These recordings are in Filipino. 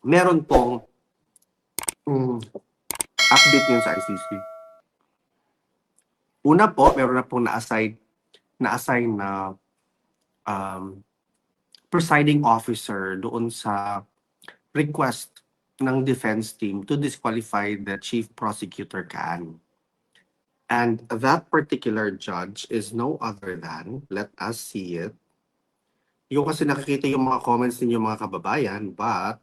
meron pong update yun sa ICC. Una po, meron na pong na-assign na presiding officer doon sa request ng defense team to disqualify the chief prosecutor Khan. And that particular judge is no other than, let us see it. Yung kasi nakikita yung mga comments ninyo mga kababayan, but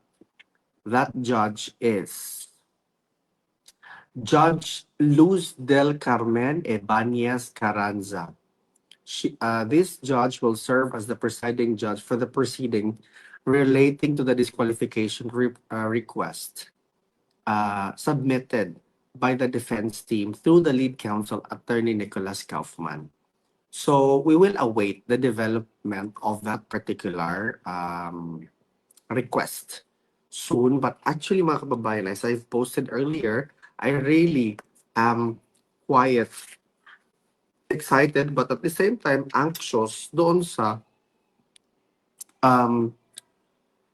that judge is Judge Luz del Carmen Ebañez Carranza. This judge will serve as the presiding judge for the proceeding relating to the disqualification request submitted by the defense team through the lead counsel, Attorney Nicholas Kaufman. So we will await the development of that particular request soon. But actually, mga kababayan, as I've posted earlier, I really am quite excited but at the same time anxious doon sa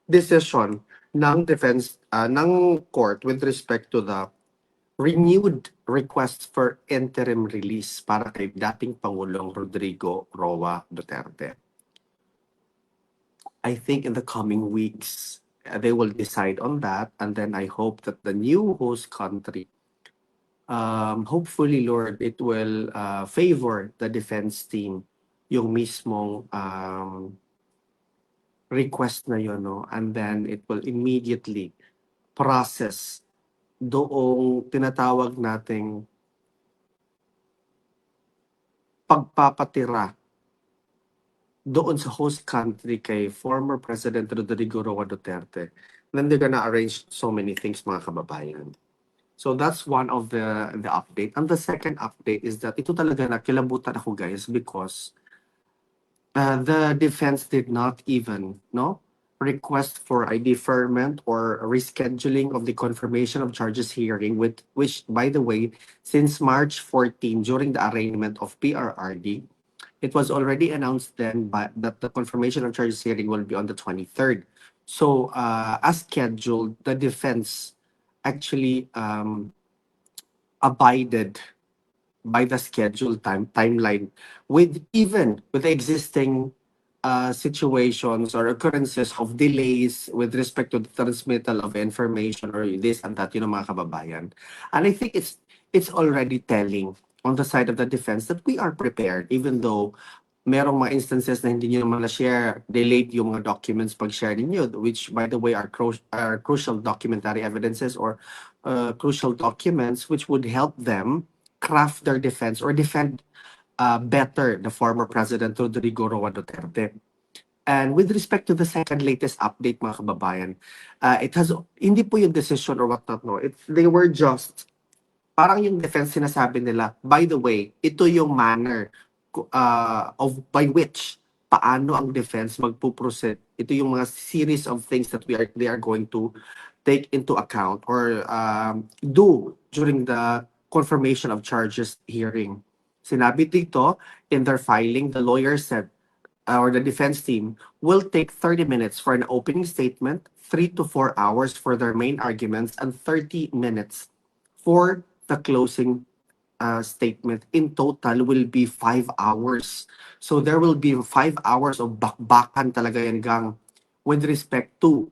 decision ng defense ng court with respect to the renewed request for interim release para kay dating Pangulong Rodrigo Roa Duterte. I think in the coming weeks, they will decide on that, and then I hope that the new host country, hopefully, Lord, it will favor the defense team yung mismong request na yun, no? And then it will immediately process doong tinatawag nating pagpapatira doon sa host country kay former President Rodrigo Roa Duterte. Then they're gonna arrange so many things, mga kababayan. So that's one of the update. And the second update is that ito talaga nakilabutan ako, guys, because the defense did not even request for a deferment or a rescheduling of the confirmation of charges hearing, which, by the way, since March 14, during the arraignment of PRRD, it was already announced then that the confirmation of charges hearing will be on the 23rd. So, as scheduled, the defense actually abided by the scheduled timeline with the existing situations or occurrences of delays with respect to the transmittal of information or this and that, mga kababayan. And I think it's already telling on the side of the defense that we are prepared, even though merong mga instances na hindi nyo naman na-share, delayed yung mga documents pag-share ninyo, which, by the way, are crucial documentary evidences or crucial documents which would help them craft their defense or defend better the former President Rodrigo Roa Duterte. And with respect to the second latest update, mga kababayan, hindi po yung decision or whatnot, no? They were just, parang yung defense sinasabi nila, by the way, ito yung manner by which paano ang defense magpuproceed. Ito yung mga series of things that they are going to take into account or do during the confirmation of charges hearing. Sinabi dito, in their filing, the lawyer said, or the defense team, will take 30 minutes for an opening statement, 3 to 4 hours for their main arguments, and 30 minutes for the closing statement. In total will be 5 hours. So there will be 5 hours of bakbakan talaga yan, gang, with respect to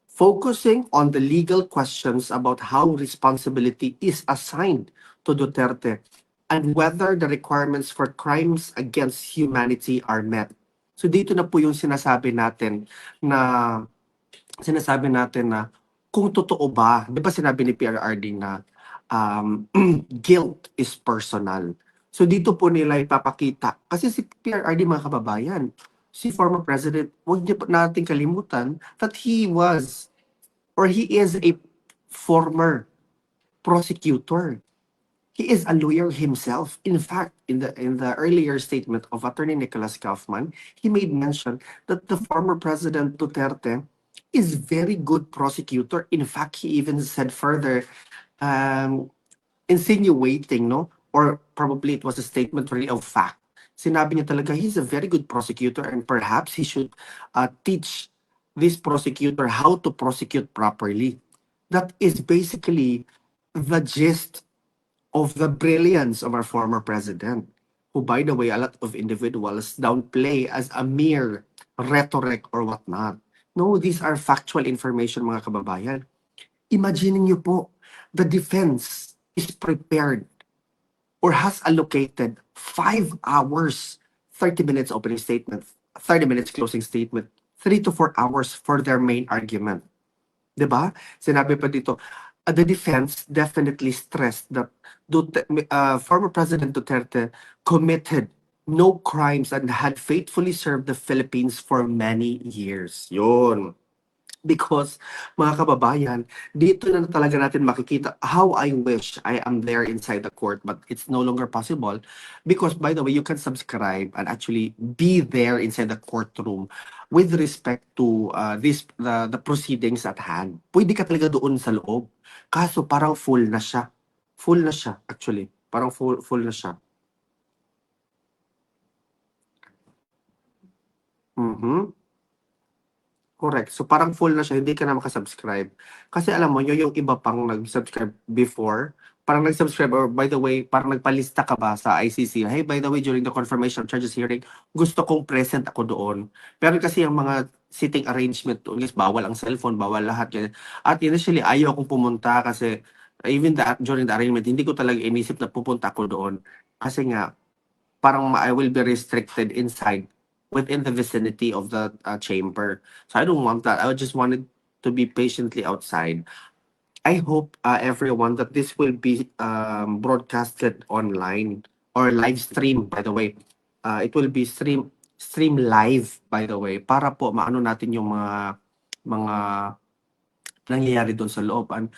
focusing on the legal questions about how responsibility is assigned to Duterte and whether the requirements for crimes against humanity are met. So dito na po yung sinasabi natin na kung totoo ba, di ba sinabi ni PRRD na guilt is personal. So dito po nila ipapakita. Kasi si PRRD, mga kababayan, si former president, huwag niyo natin kalimutan that he is a former prosecutor. He is a lawyer himself. In fact, in the earlier statement of Attorney Nicholas Kaufman, he made mention that the former President Duterte is very good prosecutor. In fact, he even said further, insinuating, or probably it was a statement really of fact. Sinabi niya talaga, he's a very good prosecutor and perhaps he should teach this prosecutor how to prosecute properly. That is basically the gist of the brilliance of our former president, who, by the way, a lot of individuals downplay as a mere rhetoric or whatnot. No, these are factual information, mga kababayan. Imagine niyo po, the defense is prepared or has allocated 5 hours, 30 minutes opening statement, 30 minutes closing statement, 3 to 4 hours for their main argument. 'Di ba? Sinabi pa dito, the defense definitely stressed that former President Duterte committed no crimes and had faithfully served the Philippines for many years. Yun. Because, mga kababayan, dito na talaga natin makikita how I wish I am there inside the court, but it's no longer possible because, by the way, you can subscribe and actually be there inside the courtroom with respect to the proceedings at hand. Pwede ka talaga doon sa loob. Kaso parang full na siya. Full na siya, actually. Parang full na siya. Mhm. Correct. So parang full na siya, hindi ka na maka-subscribe. Kasi alam mo yung iba pang nag-subscribe before, parang nag-subscribe or by the way, parang nagpalista ka ba sa ICC, hey, by the way, during the confirmation of charges hearing, gusto kong present ako doon. Pero kasi yung mga sitting arrangement doon, guys, bawal ang cellphone, bawal lahat. Yan. At initially, ayaw akong pumunta kasi even that during the arrangement, hindi ko talaga inisip na pupunta ako doon. Kasi nga, parang I will be restricted inside within the vicinity of the chamber. So I don't want that. I just wanted to be patiently outside. I hope everyone that this will be broadcasted online or live stream, by the way. It will be stream live, by the way, para po maano natin yung mga nangyayari doon sa loob. And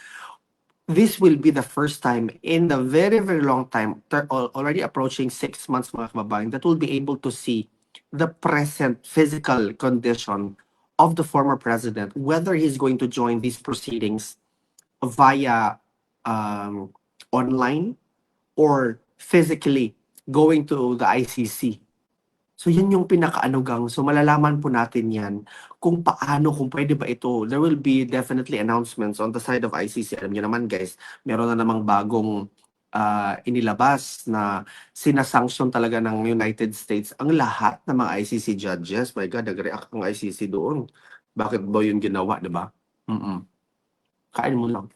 this will be the first time in the very, very long time, already approaching 6 months, mga kababayan, that will be able to see the present physical condition of the former president, whether he's going to join these proceedings via online or physically going to the ICC. So yan yung pinakaanugang. So malalaman po natin yan kung paano, kung pwede ba ito. There will be definitely announcements on the side of ICC. Alam niyo naman guys, meron na namang bagong inilabas na sinasanction talaga ng United States ang lahat ng mga ICC judges. My God, nag-react ang ICC doon. Bakit ba yun ginawa, di ba? Kain mo lang.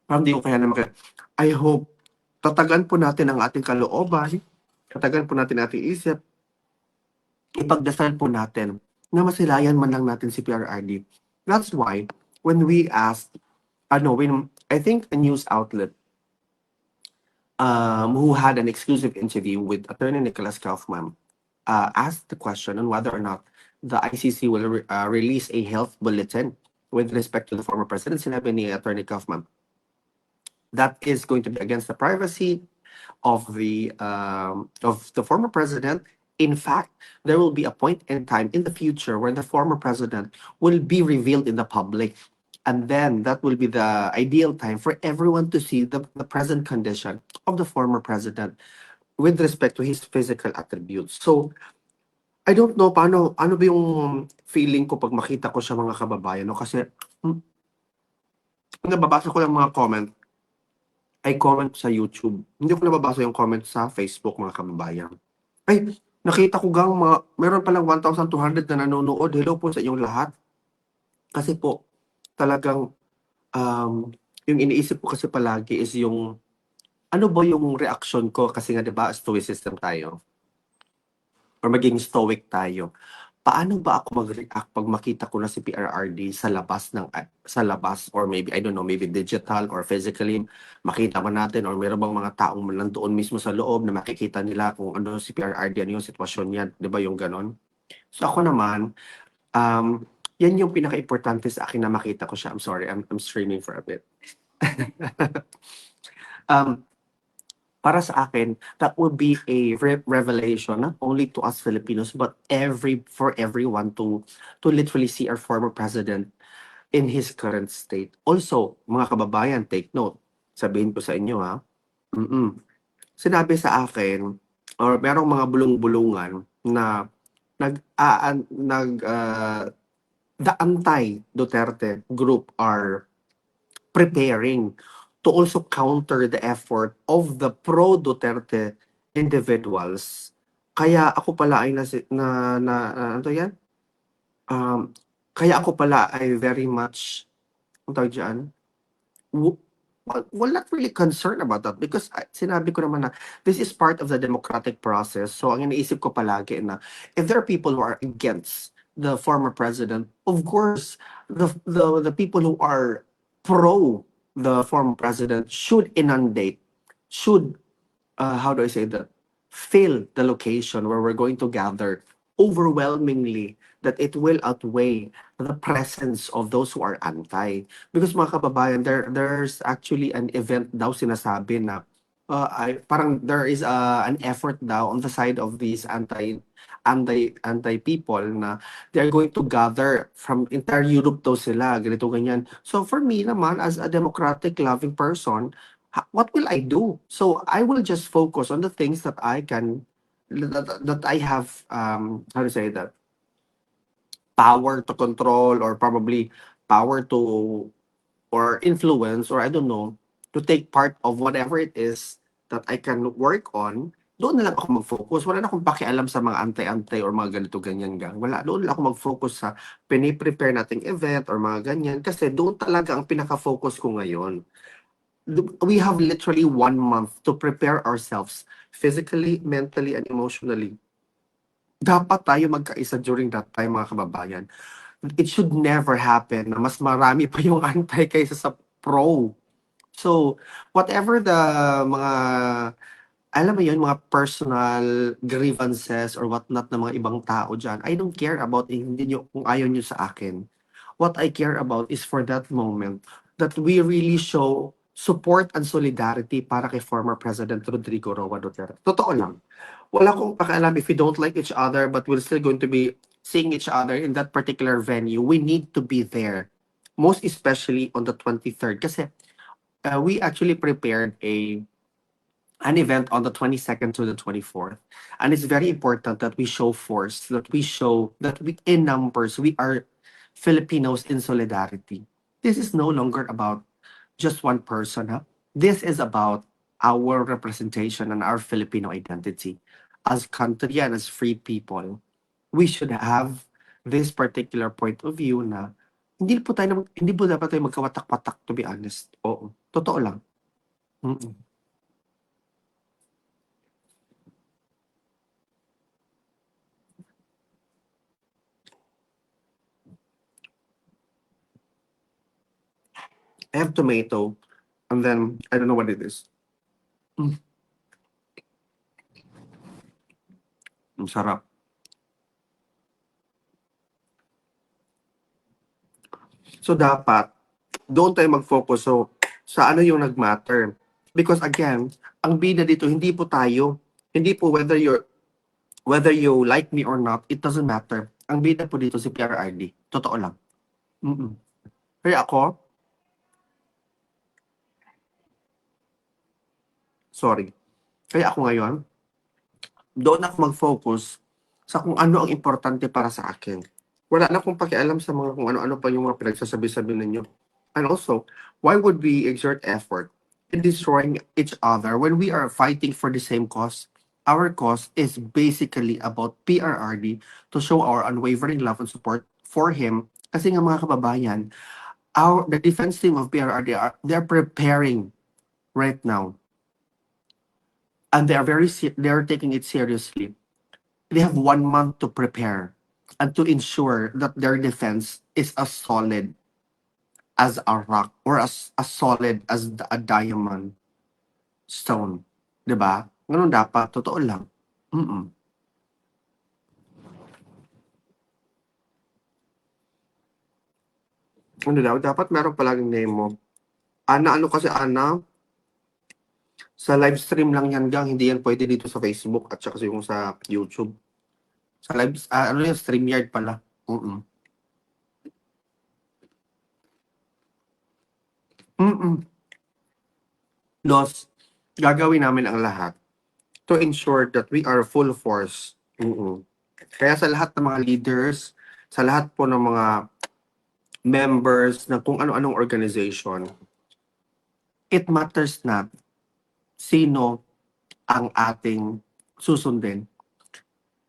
Parang di ko kaya naman. I hope tatagan po natin ang ating kalooban, tatagan po natin ating isip, ipagdasal po natin na masilayan man lang natin si PRRD. That's why, when we asked, when I think a news outlet who had an exclusive interview with Attorney Nicholas Kaufman asked the question on whether or not the ICC will release a health bulletin with respect to the former president, sinabi ni Attorney Kaufman, that is going to be against the privacy of the former president. In fact, there will be a point in time in the future where the former president will be revealed in the public. And then that will be the ideal time for everyone to see the present condition of the former president with respect to his physical attributes. So, I don't know ano ba yung feeling ko pag makita ko siya, mga kababayan, no? Kasi nababasa ko lang mga comment, ay comment sa YouTube. Hindi ko nababasa yung comment sa Facebook, mga kababayan. Ay, nakita ko gang meron palang 1,200 na nanonood. Hello po sa inyong lahat. Kasi po, talagang yung iniisip ko kasi palagi is yung ano ba yung reaction ko, kasi nga 'di ba stoicism tayo or maging stoic tayo. Paano ba ako mag-react pag makita ko na si PRRD sa labas or maybe I don't know, maybe digital or physically makita man natin, or meron bang mga taong nandoon mismo sa loob na makikita nila kung ano si PRRD, ano yung sitwasyon niya, 'di ba yung ganon? So ako naman, yan yung pinaka-importante sa akin na makita ko siya. I'm sorry, I'm streaming for a bit. Para sa akin, that would be a revelation not only to us Filipinos but for everyone to literally see our former president in his current state. Also, mga kababayan, take note. Sabihin ko sa inyo ha. Sinabi sa akin or merong mga bulong-bulungan na the anti-Duterte group are preparing to also counter the effort of the pro-Duterte individuals. Kaya ako pala ay ano to yan? Kaya ako pala ay very much, ang tawag dyan, w- well, not really concerned about that because sinabi ko naman na this is part of the democratic process. So, ang iniisip ko palagi na if there are people who are against the former president, of course, the people who are pro the former president should inundate, should how do I say that, fill the location where we're going to gather overwhelmingly that it will outweigh the presence of those who are anti. Because mga kababayan, there's actually an event daw sinasabi na parang there is an effort daw on the side of these anti people na they're going to gather from entire Europe daw sila, ganito ganyan. So for me naman, as a democratic loving person, what will I do? So I will just focus on the things that I can, that I have, how to say that, power to control or probably power to, or influence, or I don't know, to take part of whatever it is that I can work on. Doon na lang ako mag-focus. Wala na akong pakialam sa mga antay-antay or mga ganito ganyan gang. Wala, doon lang ako mag-focus sa piniprepare nating event or mga ganyan kasi doon talaga ang pinaka-focus ko ngayon. We have literally 1 month to prepare ourselves physically, mentally, and emotionally. Dapat tayo magkaisa during that time, mga kababayan. It should never happen na mas marami pa yung anti kaysa sa pro. So, whatever the mga, alam mo yun, mga personal grievances or whatnot ng mga ibang tao dyan, I don't care about hindi nyo, kung ayaw nyo sa akin. What I care about is for that moment that we really show support and solidarity para kay former President Rodrigo Roa Duterte. Totoo lang. Wala akong pakialam if we don't like each other but we're still going to be seeing each other in that particular venue. We need to be there. Most especially on the 23rd. Kasi we actually prepared an event on the 22nd to the 24th. And it's very important that we show force, that we show that we, in numbers, we are Filipinos in solidarity. This is no longer about just one person. Huh? This is about our representation and our Filipino identity. As country and as free people, we should have this particular point of view na hindi po dapat tayo magkawatak-watak, to be honest. Oo. Totoo lang. Mm-mm. I have tomato, and then I don't know what it is. Mm, ang sarap. So dapat, doon tayo mag-focus. So, sa ano yung nag-matter. Because again, ang bida dito, hindi po tayo. Hindi po whether you like me or not, it doesn't matter. Ang bida po dito si PRRD. Totoo lang. Mm-mm. Kaya ako, sorry. Kaya ako ngayon, doon ako mag-focus sa kung ano ang importante para sa akin. Wala na akong pakialam sa mga kung ano-ano pa yung mga pinagsasabi-sabi ninyo. And also, why would we exert effort in destroying each other when we are fighting for the same cause? Our cause is basically about PRRD to show our unwavering love and support for him. Kasi nga mga kababayan, the defense team of PRRD, they're preparing right now. And they're taking it seriously. They have 1 month to prepare and to ensure that their defense is as solid as a rock or as solid as a diamond stone. 'Di ba? Ganun dapat, totoo lang. Mm. Ano daw, dapat meron palaging name mo. Ana, ano kasi Ana, sa live stream lang yan gang, hindi yan pwede dito sa Facebook at saka yung sa YouTube. Sa live, ano yan, StreamYard pala. Mm. Mm. Los, gagawin namin ang lahat to ensure that we are full force. Mm. Kaya sa lahat ng mga leaders, sa lahat po ng mga members ng kung ano-anong organization, it matters not sino ang ating susundin.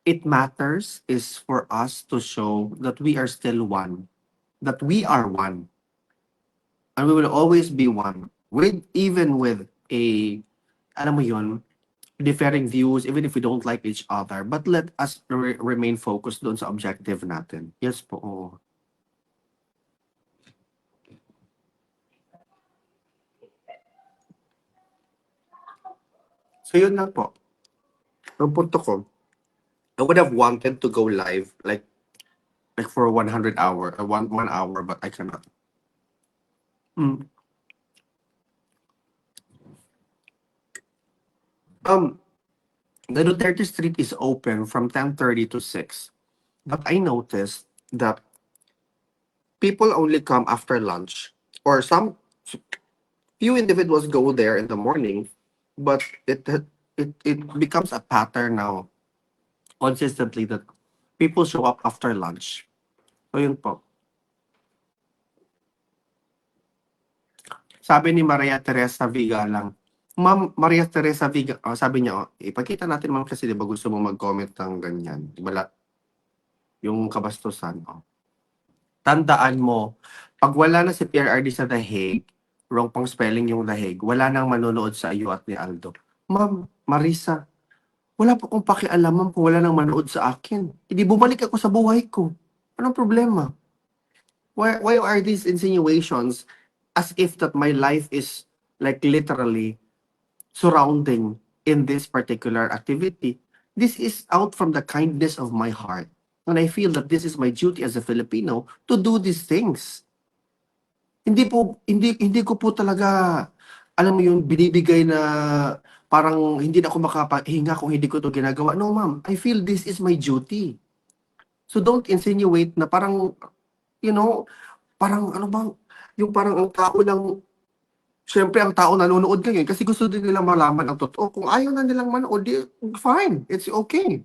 It matters is for us to show that we are still one, that we are one, and we will always be one, with even with a, alam mo yun, differing views, even if we don't like each other. But let us remain focused doon sa objective natin. Yes po. Oo. So yun lang po. Ang punto ko, I would have wanted to go live like for 100 hour, 1 hour, but I cannot. Mm. Um, the Duterte Street is open from 10:30 to 6. But I noticed that people only come after lunch, or some few individuals go there in the morning, but it becomes a pattern now consistently that people show up after lunch. So yun po. Sabi ni Maria Teresa Viga lang, Ma'am Maria Teresa Viga, sabi niya, ipakita natin ma'am kasi di ba gusto mo mag-comment ng ganyan. Wala, yung kabastusan. Tandaan mo, pag wala na si PRRD sa The Hague, wrong pang spelling yung The Hague, wala nang manonood sa iyo at ni Aldo. Ma'am Marisa, wala po akong pakialam ma'am kung wala nang manood sa akin. Hindi bumalik ako sa buhay ko. Anong problema? Why are these insinuations as if that my life is like literally surrounding in this particular activity? This is out from the kindness of my heart. And I feel that this is my duty as a Filipino to do these things. Hindi ko po talaga, alam mo yun, binibigay na parang hindi na ako makapahinga kung hindi ko to ginagawa. No, ma'am. I feel this is my duty. So don't insinuate na parang, you know, parang ano bang, yung parang ang tao lang, syempre ang tao nanonood ngayon kasi gusto din nilang malaman ang totoo. Kung ayaw na nilang manood, fine. It's okay.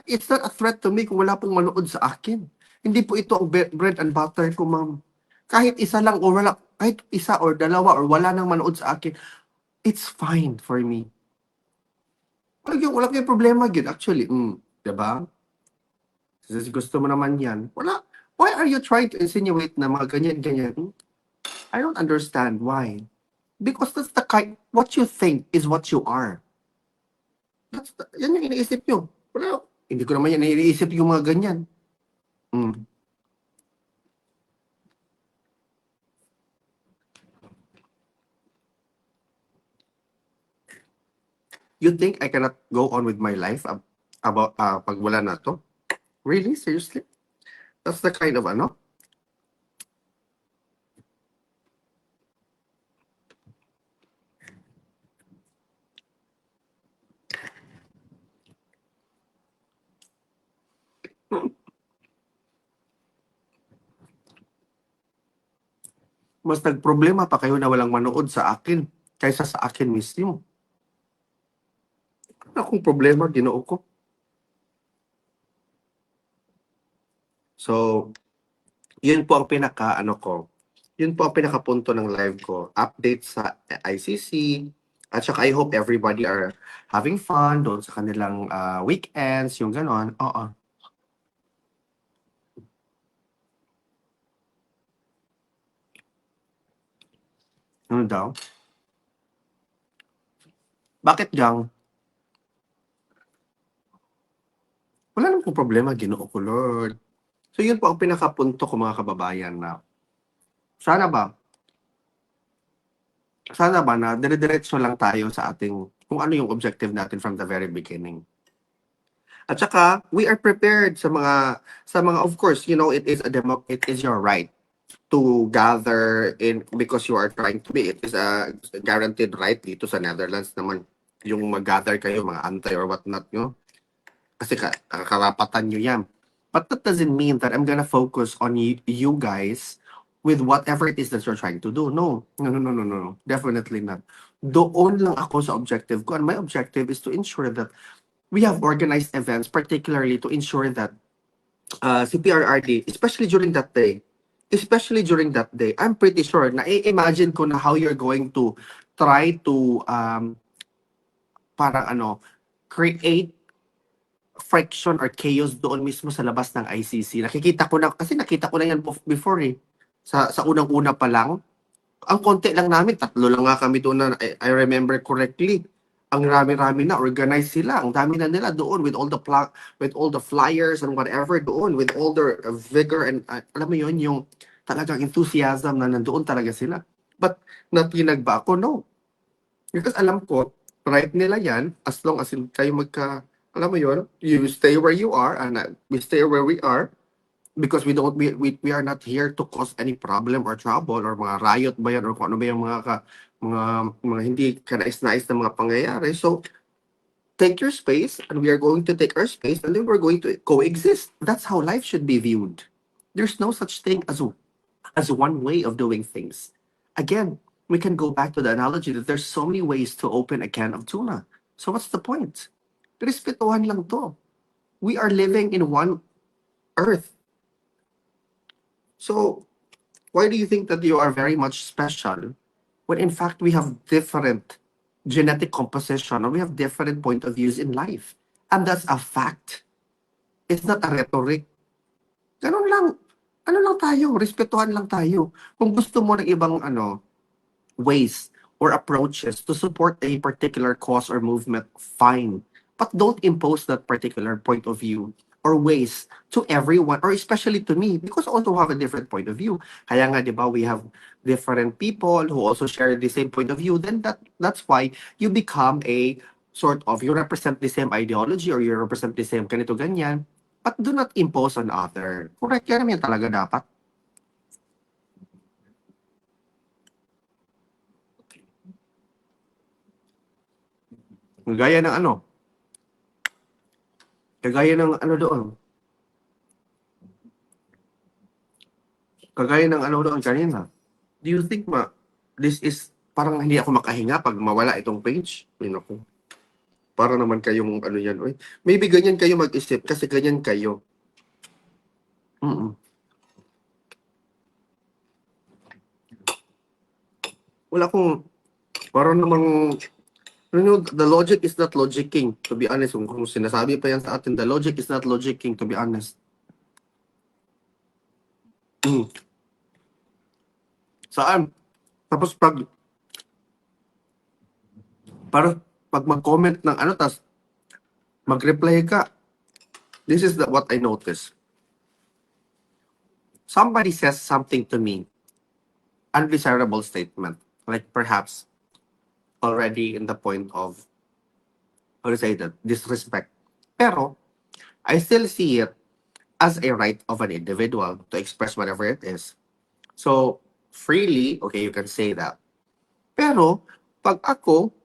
It's not a threat to me kung wala pong manood sa akin. Hindi po ito ang bread and butter ko, ma'am. Kahit isa lang or wala, kahit isa or dalawa or wala nang manood sa akin, it's fine for me. Wala kayong problema yun, actually. Diba? Kasi gusto mo naman yan. Wala. Why are you trying to insinuate na mga ganyan-ganyan? I don't understand why. Because that's the kind, what you think is what you are. Yan yung iniisip nyo. Wala. Hindi ko naman yan iniisip yung mga ganyan. You think I cannot go on with my life about pag wala na to? Really? Seriously? That's the kind of ano? Mas nagproblema pa kayo na walang manood sa akin kaysa sa akin mismo. Wala akong problema, Ginoo ko. So, yun po ang yun po ang pinakapunto ng live ko. Update sa ICC, at saka I hope everybody are having fun doon sa kanilang weekends, yung ganon. Oo. Ano daw? Bakit gang? Wala namang problema, Ginoo ko, Lord. So yun po ang pinakapunto ko, mga kababayan, na sana ba na dire-diretso lang tayo sa ating kung ano yung objective natin from the very beginning. At saka, we are prepared sa mga, of course, it is your right to gather in because you are trying to be. It is a guaranteed right dito sa Netherlands naman yung mag-gather kayo, mga antay or whatnot nyo. Kasi karapatan nyo yan. But that doesn't mean that I'm gonna focus on you guys with whatever it is that you're trying to do. No. Definitely not. Doon lang ako sa objective ko. And my objective is to ensure that we have organized events particularly to ensure that si PRRD, especially during that day, I'm pretty sure na i-imagine ko na how you're going to try to parang create friction or chaos doon mismo sa labas ng ICC. Nakita ko na yan before eh. Sa unang-una pa lang, ang konti lang namin, 3 lang nga kami doon na I remember correctly. Ang rami-rami na, organized sila. Ang dami na nila doon with with all the flyers and whatever doon, with all their vigor and alam mo yun, yung talagang enthusiasm na nandoon talaga sila. But natinag ba ako? No. Because alam ko, right nila yan, as long as kayo alam mo yun, you stay where you are and we stay where we are because we are not here to cause any problem or trouble or mga riot ba yan or kung ano ba yung mga hindi kanais-nais na mga pangyayari. So, take your space and we are going to take our space and then we're going to coexist. That's how life should be viewed. There's no such thing as one way of doing things. Again, we can go back to the analogy that there's so many ways to open a can of tuna. So what's the point? Respetuhan lang to. We are living in one earth. So why do you think that you are very much special when in fact we have different genetic composition or we have different point of views in life? And that's a fact. It's not a rhetoric. Ganun lang. Ano lang tayo, respetuhan lang tayo. Kung gusto mo ng ibang ways or approaches to support a particular cause or movement, fine. But don't impose that particular point of view or ways to everyone, or especially to me, because I also have a different point of view. Kaya nga, di ba, we have different people who also share the same point of view. Then that's why you become a sort of, you represent the same ideology or you represent the same ganito, ganyan. But do not impose on other. Correct, yan naman talaga dapat. Gaya ng kagaya ng doon. Kagaya ng doon kanina. Do you think this is, parang hindi ako makahinga pag mawala itong page? Ay, naku. Para naman kayong yan. Uy. Maybe ganyan kayo mag-isip kasi ganyan kayo. Wala akong, parang namang, the logic is not logicking, to be honest. Kung sinasabi pa yan sa atin, the logic is not logicking, to be honest. Saan? Tapos pag mag-comment ng tas mag-reply ka, this is what I noticed. Somebody says something to me, undesirable statement, like perhaps already in the point of, how to say that, disrespect. Pero, I still see it as a right of an individual to express whatever it is. So, freely, okay, you can say that. Pero, pag ako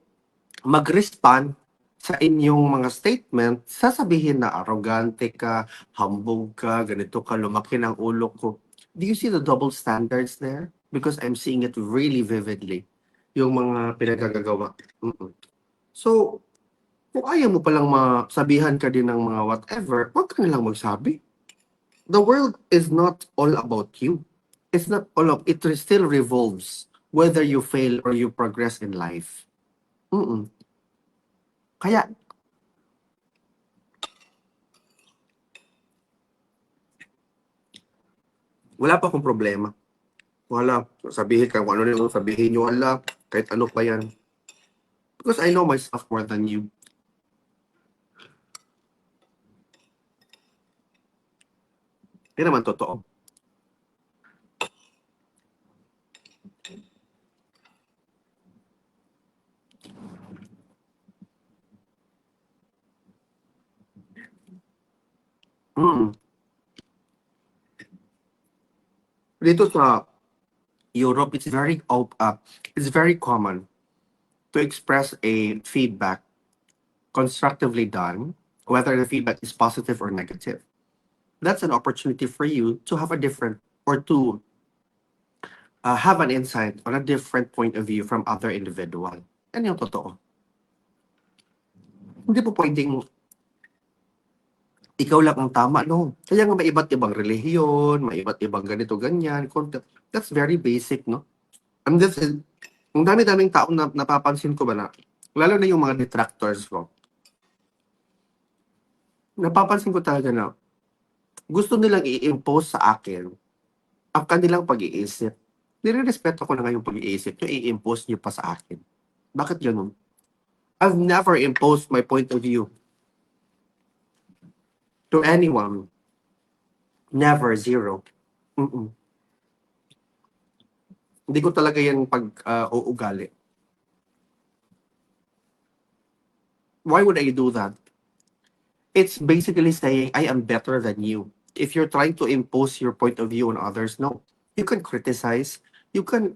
mag-respond sa inyong mga statement, sasabihin na arrogante ka, hambog ka, ganito ka, lumaki ng ulo ko. Do you see the double standards there? Because I'm seeing it really vividly. Yung mga pinagagagawa. So, kung ayaw mo palang masabihan ka din ng mga whatever, huwag ka nilang magsabi. The world is not all about you. It's not all of it. Still revolves whether you fail or you progress in life. Kaya, wala pa akong problema. Wala. Sabihin ka, kung ano na yung sabihin nyo, wala. Kahit ano pa yan. Because I know myself more than you. Hindi naman totoo. Dito sa Europe, it's very common to express a feedback constructively done, whether the feedback is positive or negative. That's an opportunity for you to have a different, or to have an insight on a different point of view from other individual. Yan yung totoo. Hindi po pwedeng ikaw lang ang tama, no? Kaya nga may iba't ibang relihiyon, may iba't ibang ganito, ganyan, content. That's very basic, no? And this is, ang dami-daming tao na napapansin ko ba na, lalo na yung mga detractors ko, napapansin ko talaga na gusto nilang i-impose sa akin ang kanilang pag-iisip. Nire-respeto ko na nga yung pag-iisip nyo, i-impose nyo pa sa akin. Bakit ganun? I've never imposed my point of view to anyone. Never, zero. Mm-mm. Hindi ko talaga yan uugali. Why would I do that? It's basically saying I am better than you. If you're trying to impose your point of view on others, no. You can criticize, you can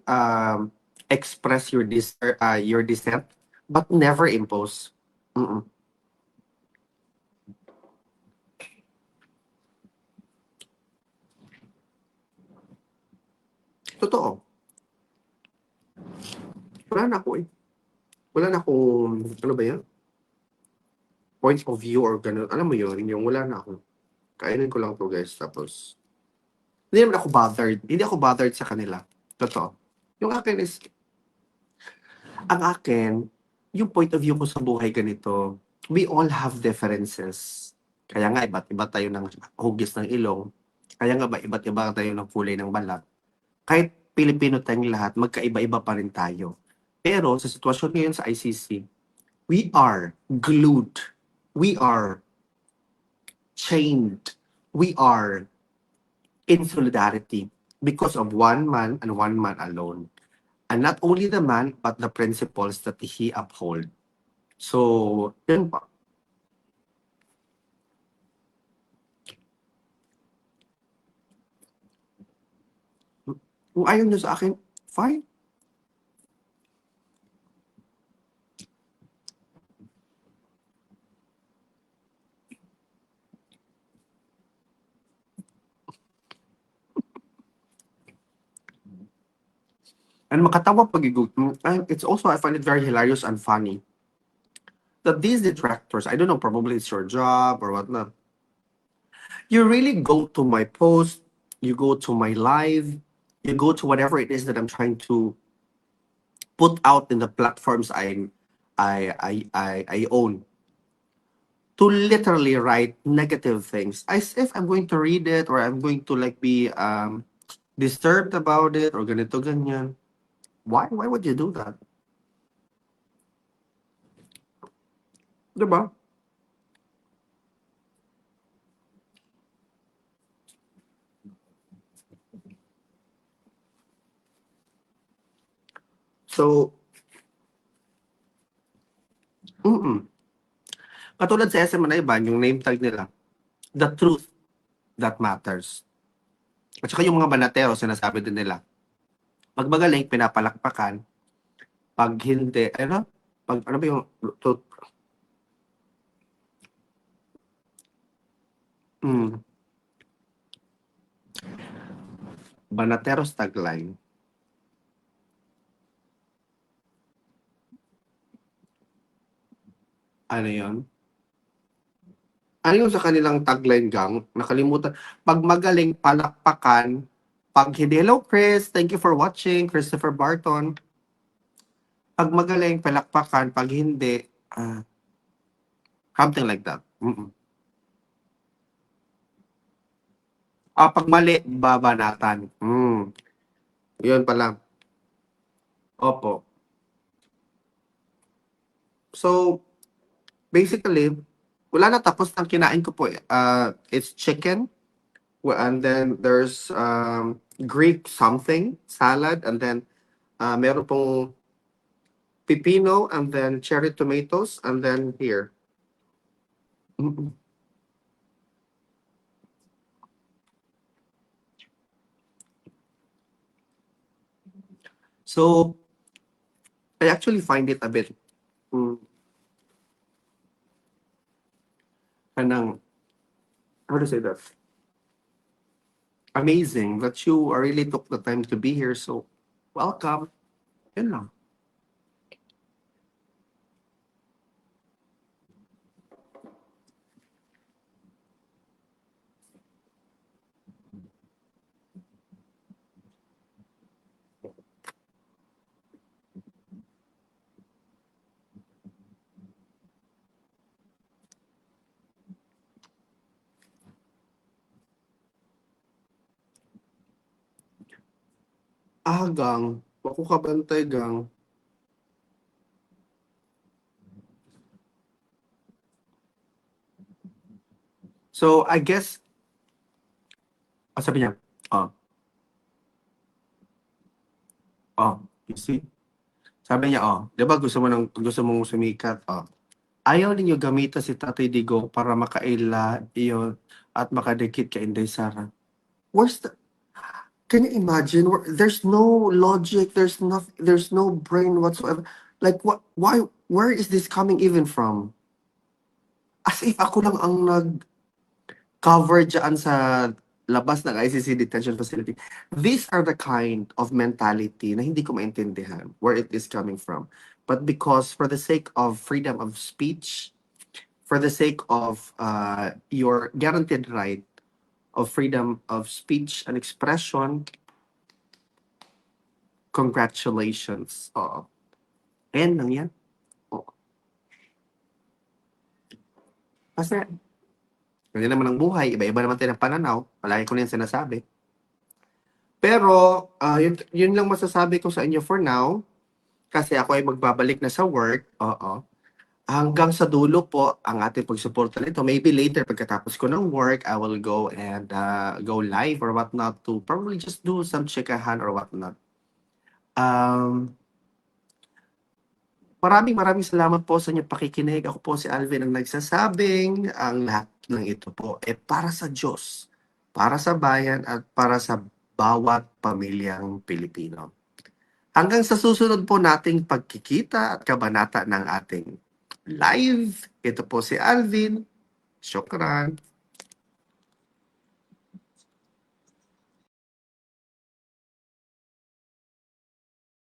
express your dissent, but never impose. Mm-mm. Totoo. Wala na ako eh. Wala na akong, ano ba yan? Point of view or ganun. Alam mo yun, yung wala na ako. Kainin ko lang to guys. Tapos, hindi naman ako bothered. Hindi ako bothered sa kanila. Totoo. Yung akin is, ang akin, yung point of view ko sa buhay ganito, we all have differences. Kaya nga, iba't iba tayo ng hugis ng ilong. Kaya nga ba, iba't iba tayo ng kulay ng balat. Kahit Pilipino tayong lahat, magkaiba-iba pa rin tayo. Pero sa sitwasyon ngayon sa ICC, we are glued. We are chained. We are in solidarity because of one man and one man alone. And not only the man, but the principles that he uphold. So, yun pa. Kung ayaw nyo sa akin, fine. And makatawa pag it's also, I find it very hilarious and funny that these detractors, I don't know, probably it's your job or whatnot, you really go to my post, you go to my live, you go to whatever it is that I'm trying to put out in the platforms I own, to literally write negative things as if I'm going to read it or I'm going to like be disturbed about it or ganito ganyan. Why would you do that? Diba? So, mm katulad sa SM Manayban, yung name tag nila, the truth that matters. At saka yung mga banatero, sinasabi din nila, pag magaling, pinapalakpakan, pag hindi, ano? Pag, ano ba yung, to, mm, banateros tagline. Ano yun? Ano yung sa kanilang tagline gang? Nakalimutan. Pag magaling, palakpakan. Pag hindi, hello Chris, thank you for watching, Christopher Barton. Pag magaling, palakpakan. Pag hindi, something like that. Mm-mm. Pag mali, babanatan. Yun pala. Opo. So, basically, wala na, tapos ang kinain ko po, it's chicken, and then there's Greek something, salad, and then meron pong pipino, and then cherry tomatoes, and then here. Mm-mm. So, I actually find it a bit, mm, kanang, how to say that? Amazing that you really took the time to be here. So, welcome. Yun lang. Gang. Wako ka bantay, gang. So, I guess, sabi niya, oh, you see? Sabi niya, di ba gusto mong sumikat, ayaw ninyo gamitan si Tatay Digong para makaila iyon at makadikit kay Inday Sara. Where's the, can you imagine? There's no logic, there's no brain whatsoever. Like, where is this coming even from? As if ako lang ang nag-cover dyan sa labas ng ICC detention facility. These are the kind of mentality na hindi ko maintindihan where it is coming from. But because for the sake of freedom of speech, for the sake of your guaranteed right of freedom of speech and expression, congratulations. Ayan lang yan. Kasi, ganyan naman ang buhay. Iba-iba naman tayo ng pananaw. Palagi ko na yan sinasabi. Pero, yun lang masasabi ko sa inyo for now. Kasi ako ay magbabalik na sa work. Hanggang sa dulo po ang ating pagsuporta nito. Maybe later, pagkatapos ko ng work, I will go and go live or whatnot to probably just do some chikahan or whatnot. Maraming salamat po sa inyong pakikinig. Ako po si Alvin ang nagsasabing ang lahat ng ito po para sa Diyos, para sa bayan at para sa bawat pamilyang Pilipino. Hanggang sa susunod po nating pagkikita at kabanata ng ating live. Ito po si Alvin. Syukran.